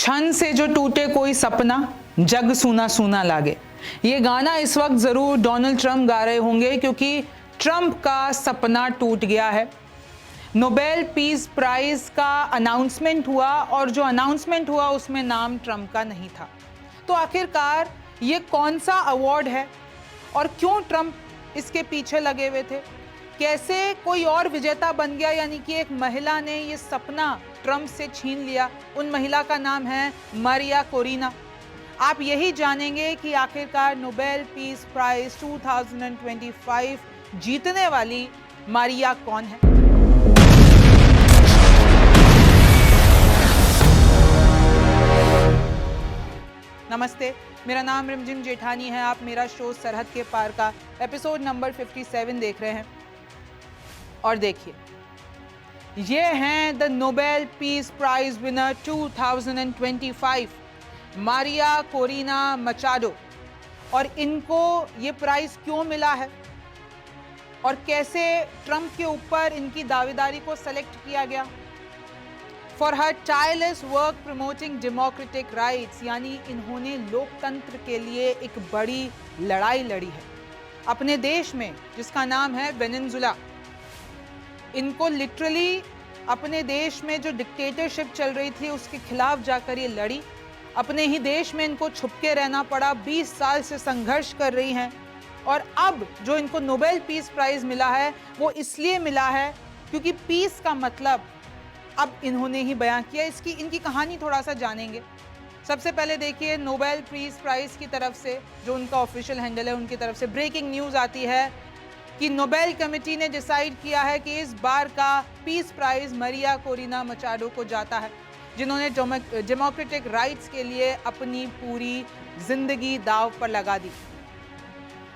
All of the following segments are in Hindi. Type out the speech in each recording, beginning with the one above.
क्षण से जो टूटे कोई सपना, जग सूना सूना लागे। ये गाना इस वक्त ज़रूर डोनाल्ड ट्रंप गा रहे होंगे क्योंकि ट्रंप का सपना टूट गया है। नोबेल पीस प्राइज़ का अनाउंसमेंट हुआ और जो अनाउंसमेंट हुआ उसमें नाम ट्रंप का नहीं था। तो आखिरकार ये कौन सा अवार्ड है और क्यों ट्रंप इसके पीछे लगे हुए थे? कैसे कोई और विजेता बन गया, यानी कि एक महिला ने ये सपना ट्रंप से छीन लिया। उन महिला का नाम है मारिया कोरिना। आप यही जानेंगे कि आखिरकार नोबेल पीस प्राइज 2025 जीतने वाली मारिया कौन है। नमस्ते, मेरा नाम रिमझिम जेठानी है। आप मेरा शो सरहद के पार का एपिसोड नंबर 57 देख रहे हैं। और देखिए, ये हैं the Nobel peace prize winner 2025 Maria Corina Machado. और इनको ये प्राइज क्यों मिला है और कैसे ट्रंप के ऊपर इनकी दावेदारी को सेलेक्ट किया गया। For her tireless work promoting democratic rights, यानी इन्होंने लोकतंत्र के लिए एक बड़ी लड़ाई लड़ी है अपने देश में जिसका नाम है वेनेजुला। इनको लिटरली अपने देश में जो डिक्टेटरशिप चल रही थी उसके खिलाफ जाकर ये लड़ी। अपने ही देश में इनको छुपके रहना पड़ा, 20 साल से संघर्ष कर रही हैं। और अब जो इनको नोबेल पीस प्राइज मिला है वो इसलिए मिला है क्योंकि पीस का मतलब अब इन्होंने ही बयां किया। इनकी कहानी थोड़ा सा जानेंगे। सबसे पहले देखिए, नोबेल पीस प्राइज की तरफ से जो उनका ऑफिशियल हैंडल है उनकी तरफ से ब्रेकिंग न्यूज़ आती है कि नोबेल कमेटी ने डिसाइड किया है कि इस बार का peace prize Maria Corina Machado को जाता है, जिन्होंने डेमोक्रेटिक राइट्स के लिए अपनी पूरी जिंदगी दांव पर लगा दी।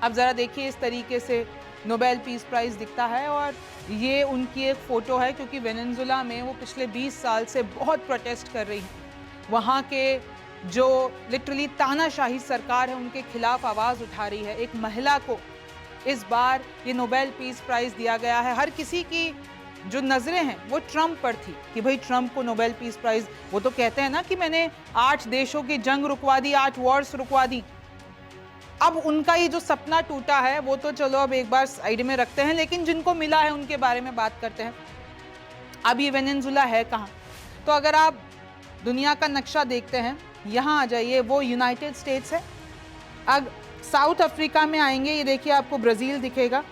अब ज़रा देखिए, इस तरीके से नोबेल पीस प्राइज़ दिखता है और ये उनकी एक फ़ोटो है क्योंकि वेनेजुला में वो पिछले 20 साल से बहुत प्रोटेस्ट कर रही हैं। वहाँ के जो लिटरली तानाशाही सरकार है उनके खिलाफ आवाज़ उठा रही है। एक महिला को इस बार ये नोबेल पीस प्राइज़ दिया गया है। हर किसी की जो नज़रें हैं वो ट्रंप पर थी कि भाई ट्रंप को नोबेल पीस प्राइज़, वो तो कहते हैं ना कि मैंने 8 देशों की जंग रुकवा दी, 8 वॉर्स रुकवा दी। अब उनका ये जो सपना टूटा है वो तो चलो अब एक बार साइड में रखते हैं, लेकिन जिनको मिला है उनके बारे में बात करते हैं। अब ये वेनेजुला है कहाँ? तो अगर आप दुनिया का नक्शा देखते हैं, यहाँ आ जाइए, वो यूनाइटेड स्टेट्स है। अब साउथ अफ्रीका में आएंगे, ये देखिए आपको ब्राज़ील दिखेगा।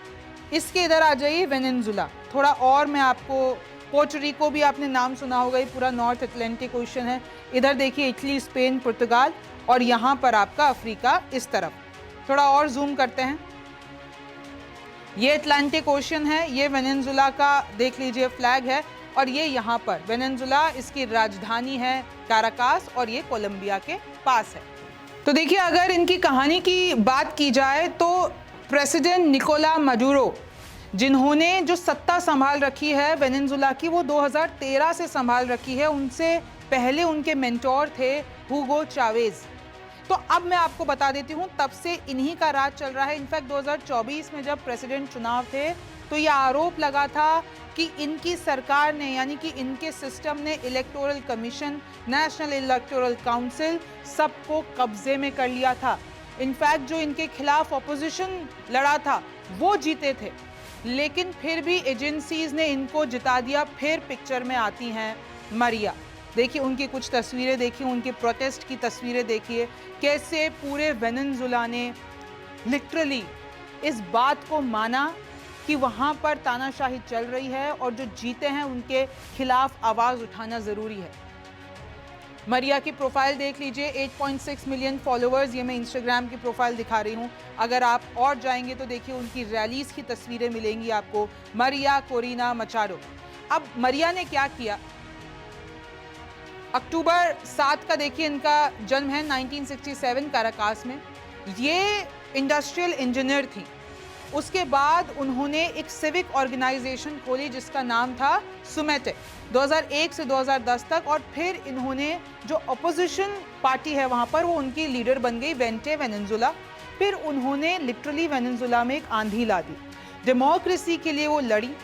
इसके इधर आ जाइए वेनेजुला। थोड़ा और मैं आपको, पोर्टोरिको भी आपने नाम सुना होगा, ये पूरा नॉर्थ अटलांटिक ओशन है। इधर देखिए इटली, स्पेन, पुर्तगाल, और यहाँ पर आपका अफ्रीका इस तरफ। थोड़ा और जूम करते हैं, ये अटलांटिक ओशन है, ये वेनेजुला का देख लीजिए फ्लैग है, और ये यहाँ पर वेनेजुला, इसकी राजधानी है काराकास और ये कोलंबिया के पास है। तो देखिए, अगर इनकी कहानी की बात की जाए तो प्रेसिडेंट निकोला मडुरो, जिन्होंने जो सत्ता संभाल रखी है वेनेजुला की, वो 2013 से संभाल रखी है। उनसे पहले उनके मेंटोर थे हुगो चावेज। तो अब मैं आपको बता देती हूँ, तब से इन्हीं का राज चल रहा है। इनफैक्ट 2024 में जब प्रेसिडेंट चुनाव थे तो ये आरोप लगा था कि इनकी सरकार ने, यानी कि इनके सिस्टम ने electoral commission, national electoral council, सबको कब्जे में कर लिया था। इनफैक्ट जो इनके खिलाफ ऑपोजिशन लड़ा था वो जीते थे, लेकिन फिर भी एजेंसीज ने इनको जिता दिया। फिर पिक्चर में आती हैं मारिया। देखिए उनकी कुछ तस्वीरें, देखिए उनके प्रोटेस्ट की तस्वीरें, देखिए कैसे पूरे वेनेजुला ने लिटरली इस बात को माना कि वहाँ पर तानाशाही चल रही है और जो जीते हैं उनके खिलाफ आवाज़ उठाना ज़रूरी है। मारिया की प्रोफाइल देख लीजिए, 8.6 मिलियन फॉलोअर्स। ये मैं इंस्टाग्राम की प्रोफाइल दिखा रही हूँ। अगर आप और जाएंगे तो देखिए उनकी रैलीज़ की तस्वीरें मिलेंगी आपको। मारिया कोरिना मचाडो। अब मारिया ने क्या किया? अक्टूबर 7 का देखिए इनका जन्म है, 1967 काराकास में। ये इंडस्ट्रियल इंजीनियर थी। उसके बाद उन्होंने एक सिविक ऑर्गेनाइजेशन खोली जिसका नाम था सुमेटे, 2001 से 2010 तक। और फिर इन्होंने जो अपोजिशन पार्टी है वहाँ पर, वो उनकी लीडर बन गई, वेंटे वेनेजुला। फिर उन्होंने लिटरली वेनेजुला में एक आंधी ला दी। डेमोक्रेसी के लिए वो लड़ी,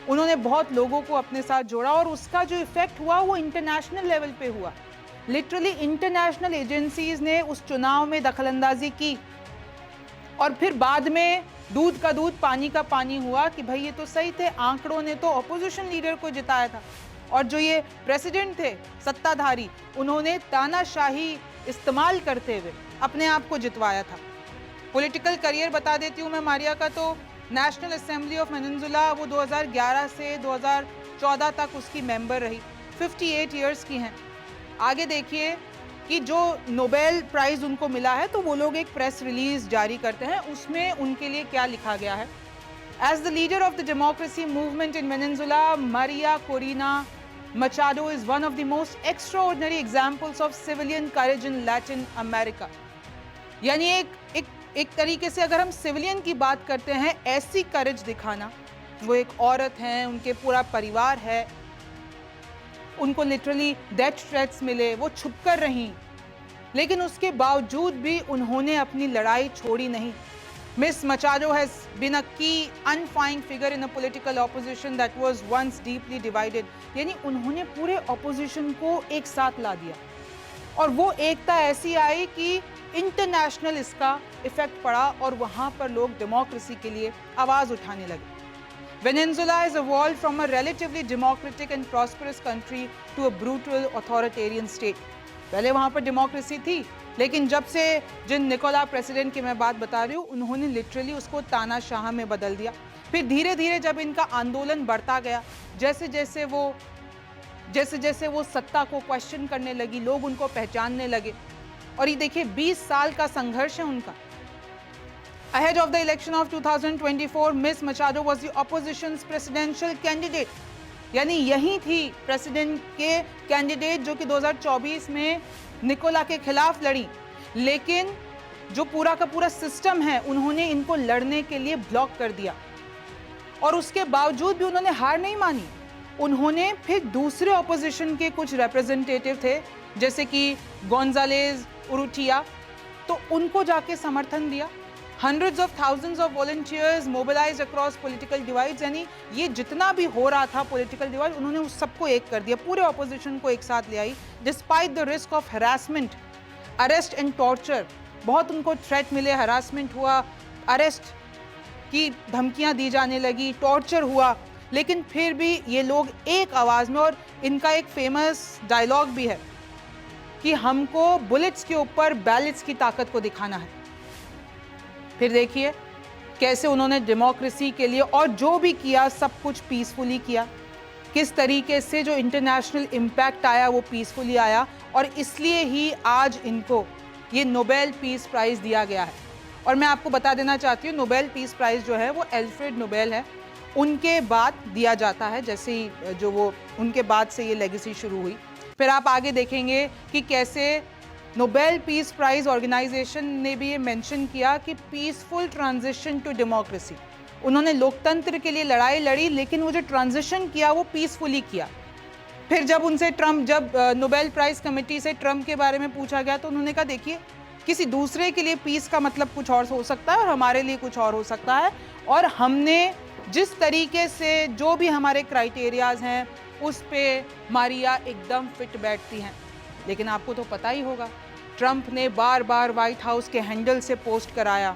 उन्होंने बहुत लोगों को अपने साथ जोड़ा और उसका जो इफेक्ट हुआ वो इंटरनेशनल लेवल पे हुआ। लिटरली इंटरनेशनल एजेंसीज ने उस चुनाव में दखलंदाजी की और फिर बाद में दूध का दूध पानी का पानी हुआ कि भाई ये तो सही थे, आंकड़ों ने तो ऑपोजिशन लीडर को जिताया था। और जो ये प्रेसिडेंट थे सत्ताधारी, उन्होंने तानाशाही इस्तेमाल करते हुए अपने आप को जितवाया था। पॉलिटिकल करियर बता देती हूँ मैं मारिया का, तो नेशनल असेंबली ऑफ वेनेजुएला वो 2011 से 2014 तक उसकी मेंबर रही, 58 इयर्स की हैं। आगे देखिए कि जो नोबेल प्राइज उनको मिला है, तो वो लोग एक प्रेस रिलीज जारी करते हैं, उसमें उनके लिए क्या लिखा गया है। As the leader of the democracy movement in Venezuela, Maria Corina Machado is one of the most extraordinary examples of civilian courage in Latin America। यानी एक तरीके से अगर हम सिविलियन की बात करते हैं, ऐसी करेज दिखाना, वो एक औरत हैं, उनके पूरा परिवार है, उनको लिटरली डेथ थ्रेट्स मिले, वो छुप कर रहीं, लेकिन उसके बावजूद भी उन्होंने अपनी लड़ाई छोड़ी नहीं। Miss Machado has been a key unifying figure in a political opposition that was once deeply divided। यानी उन्होंने पूरे ऑपोजिशन को एक साथ ला दिया और वो एकता ऐसी आई कि इंटरनेशनल इसका इफेक्ट पड़ा और वहाँ पर लोग डेमोक्रेसी के लिए आवाज़ उठाने लगे। Venezuela has evolved from a relatively democratic and prosperous country to a brutal authoritarian state। पहले वहाँ पर डेमोक्रेसी थी, लेकिन जब से जिन निकोला प्रेसिडेंट की मैं बात बता रही हूँ, उन्होंने लिटरली उसको तानाशाह में बदल दिया। फिर धीरे धीरे जब इनका आंदोलन बढ़ता गया, जैसे जैसे वो सत्ता को क्वेश्चन करने लगी, लोग उनको पहचानने लगे। और ये देखिए 20 साल का संघर्ष है उनका। Ahead of the election of 2024, Miss Machado was the opposition's presidential candidate। यानी यही थी प्रेसिडेंट के कैंडिडेट जो कि 2024 में निकोला के खिलाफ लड़ी, लेकिन जो पूरा का पूरा सिस्टम है, उन्होंने इनको लड़ने के लिए ब्लॉक कर दिया। और उसके बावजूद भी उन्होंने हार नहीं मानी। उन्होंने फिर दूसरे ऑपोजिशन के कुछ रिप्रेजेंटेटिव थे, जैसे कि गोंजालेज उरुटिया, तो उनको जाके समर्थन दिया। Hundreds of thousands of volunteers mobilized across political divides। यानी ये जितना भी हो रहा था पॉलिटिकल डिवाइड, उन्होंने उस सबको एक कर दिया, पूरे ऑपोजिशन को एक साथ ले आई। Despite the risk of harassment, arrest and torture, बहुत उनको थ्रेट मिले, हरासमेंट हुआ, अरेस्ट की धमकियां दी जाने लगी, टॉर्चर हुआ, लेकिन फिर भी ये लोग एक आवाज़ में, और इनका एक फेमस डायलॉग भी है कि हमको बुलेट्स के ऊपर बैलेट्स की ताकत को दिखाना है। फिर देखिए कैसे उन्होंने डेमोक्रेसी के लिए और जो भी किया सब कुछ पीसफुली किया, किस तरीके से जो इंटरनेशनल इम्पैक्ट आया वो पीसफुली आया, और इसलिए ही आज इनको ये नोबेल पीस प्राइज़ दिया गया है। और मैं आपको बता देना चाहती हूँ, नोबेल पीस प्राइज़ जो है वो एल्फ्रेड नोबेल है, उनके बाद दिया जाता है, जैसे ही जो वो उनके बाद से ये लेगेसी शुरू हुई। फिर आप आगे देखेंगे कि कैसे नोबेल पीस प्राइज़ ऑर्गेनाइजेशन ने भी ये मेंशन किया कि पीसफुल ट्रांजिशन टू डेमोक्रेसी, उन्होंने लोकतंत्र के लिए लड़ाई लड़ी, लेकिन वो जो ट्रांजिशन किया वो पीसफुली किया। फिर जब उनसे जब नोबेल प्राइज़ कमेटी से ट्रम्प के बारे में पूछा गया, तो उन्होंने कहा देखिए किसी दूसरे के लिए पीस का मतलब कुछ और हो सकता है और हमारे लिए कुछ और हो सकता है, और हमने जिस तरीके से जो भी हमारे क्राइटेरियाज हैं उस पे मारिया एकदम फिट बैठती हैं। लेकिन आपको तो पता ही होगा, ट्रम्प ने बार बार व्हाइट हाउस के हैंडल से पोस्ट कराया,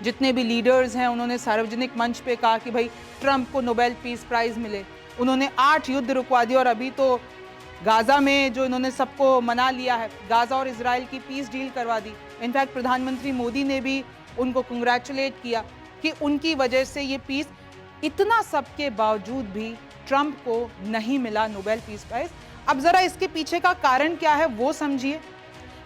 जितने भी लीडर्स हैं उन्होंने सार्वजनिक मंच पे कहा कि भाई ट्रम्प को नोबेल पीस प्राइज़ मिले। उन्होंने 8 युद्ध रुकवा दिए, और अभी तो गाज़ा में जो इन्होंने सबको मना लिया है, गाज़ा और इजराइल की पीस डील करवा दी। इनफैक्ट प्रधानमंत्री मोदी ने भी उनको कंग्रेचुलेट किया कि उनकी वजह से ये पीस, इतना सब के बावजूद भी ट्रम्प को नहीं मिला नोबेल पीस प्राइज़। अब ज़रा इसके पीछे का कारण क्या है वो समझिए,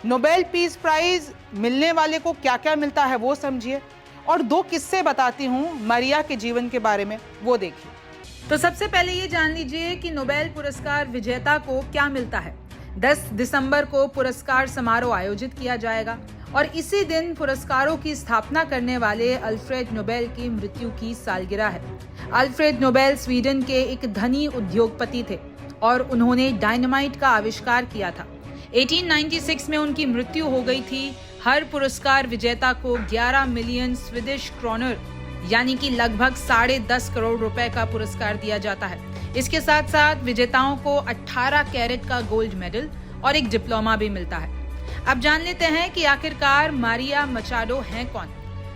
नोबेल पीस प्राइज़ मिलने वाले को क्या क्या मिलता है वो समझिए, और 2 किस्से बताती हूँ मारिया के जीवन के बारे में, वो देखिए। तो सबसे पहले ये जान लीजिए कि नोबेल पुरस्कार विजेता को क्या मिलता है। 10 दिसंबर को पुरस्कार समारोह आयोजित किया जाएगा, और इसी दिन पुरस्कारों की स्थापना करने वाले अल्फ्रेड नोबेल की मृत्यु की सालगिरह है। अल्फ्रेड नोबेल स्वीडन के एक धनी उद्योगपति थे और उन्होंने डायनामाइट का आविष्कार किया था। 1896 में उनकी मृत्यु हो गई थी। हर पुरस्कार विजेता को 11 मिलियन स्वीडिश क्रोनर यानी कि लगभग 10.5 करोड़ रुपए का पुरस्कार दिया जाता है। इसके साथ साथ विजेताओं को 18 कैरेट का गोल्ड मेडल और एक डिप्लोमा भी मिलता है। अब जान लेते हैं कि आखिरकार मारिया मचाडो हैं कौन।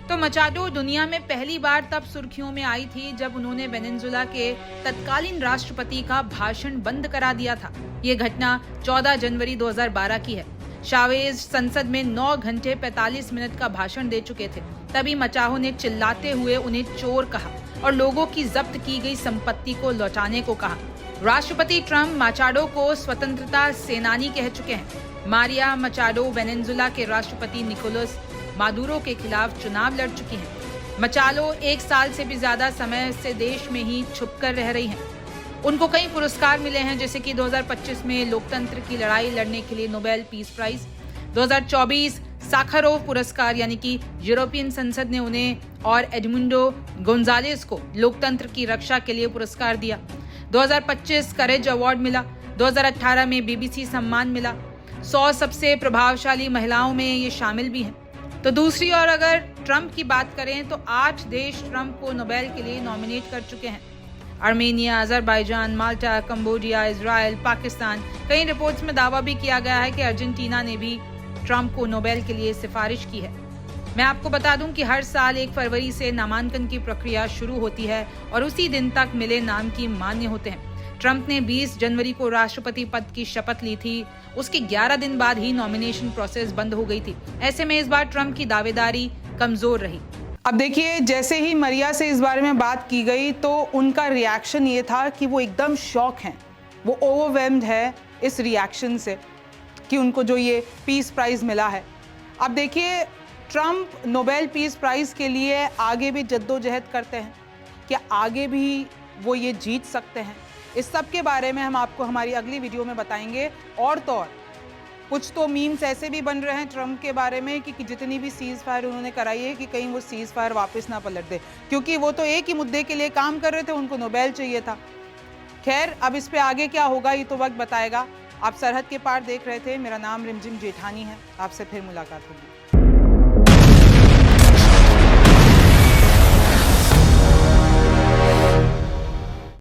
तो मचाडो दुनिया में पहली बार तब सुर्खियों में आई थी जब उन्होंने वेनेजुएला के तत्कालीन राष्ट्रपति का भाषण बंद करा दिया था। ये घटना 14 जनवरी 2012 की है। चावेज संसद में 9 घंटे 45 मिनट का भाषण दे चुके थे। तभी मचाडो ने चिल्लाते हुए उन्हें चोर कहा और लोगों की जब्त की गई संपत्ति को लौटाने को कहा। राष्ट्रपति ट्रंप मचाडो को स्वतंत्रता सेनानी कह चुके हैं। मारिया मचाडो वेनेजुएला के राष्ट्रपति निकोलस मादुरो के खिलाफ चुनाव लड़ चुकी हैं। मचाडो 1 साल से भी ज्यादा समय से देश में ही छुपकर रह रही हैं। उनको कई पुरस्कार मिले हैं, जैसे कि 2025 में लोकतंत्र की लड़ाई लड़ने के लिए नोबेल पीस प्राइज, 2024 साखारोव पुरस्कार यानी कि यूरोपियन संसद ने उन्हें और एडमुंडो गोंजालेस को लोकतंत्र की रक्षा के लिए पुरस्कार दिया, 2025 करेज अवार्ड मिला, 2018 में बीबीसी सम्मान मिला। 100 सबसे प्रभावशाली महिलाओं में ये शामिल भी हैं। तो दूसरी ओर अगर ट्रंप की बात करें तो 8 देश ट्रंप को नोबेल के लिए नॉमिनेट कर चुके हैं। आर्मेनिया, अजरबैजान, माल्टा, कंबोडिया, इजराइल, पाकिस्तान। कई रिपोर्ट्स में दावा भी किया गया है कि अर्जेंटीना ने भी ट्रंप को नोबेल के लिए सिफारिश की है। मैं आपको बता दूं कि हर साल 1 फरवरी से नामांकन की प्रक्रिया शुरू होती है और उसी दिन तक मिले नाम की मान्य होते हैं। ट्रंप ने 20 जनवरी को राष्ट्रपति पद की शपथ ली थी। उसके 11 दिन बाद ही नॉमिनेशन प्रोसेस बंद हो गई थी। ऐसे में इस बार ट्रंप की दावेदारी कमजोर रही। अब देखिए, जैसे ही मरिया से इस बारे में बात की गई तो उनका रिएक्शन ये था कि वो एकदम शॉक हैं। वो ओवरवेल्म्ड है इस रिएक्शन से कि उनको जो ये पीस प्राइज मिला है। अब देखिए, ट्रंप नोबेल पीस प्राइज के लिए आगे भी जद्दोजहद करते हैं, क्या आगे भी वो ये जीत सकते हैं? इस सब के बारे में हम आपको हमारी अगली वीडियो में बताएंगे। और तो और कुछ तो मीम्स ऐसे भी बन रहे हैं ट्रंप के बारे में कि जितनी भी सीज फायर उन्होंने कराई है कि कहीं वो सीज फायर वापस ना पलट दे, क्योंकि वो तो एक ही मुद्दे के लिए काम कर रहे थे, उनको नोबेल चाहिए था। खैर, अब इस पे आगे क्या होगा ये तो वक्त बताएगा। आप सरहद के पार देख रहे थे। मेरा नाम रिमझिम जेठानी है। आपसे फिर मुलाकात होगी।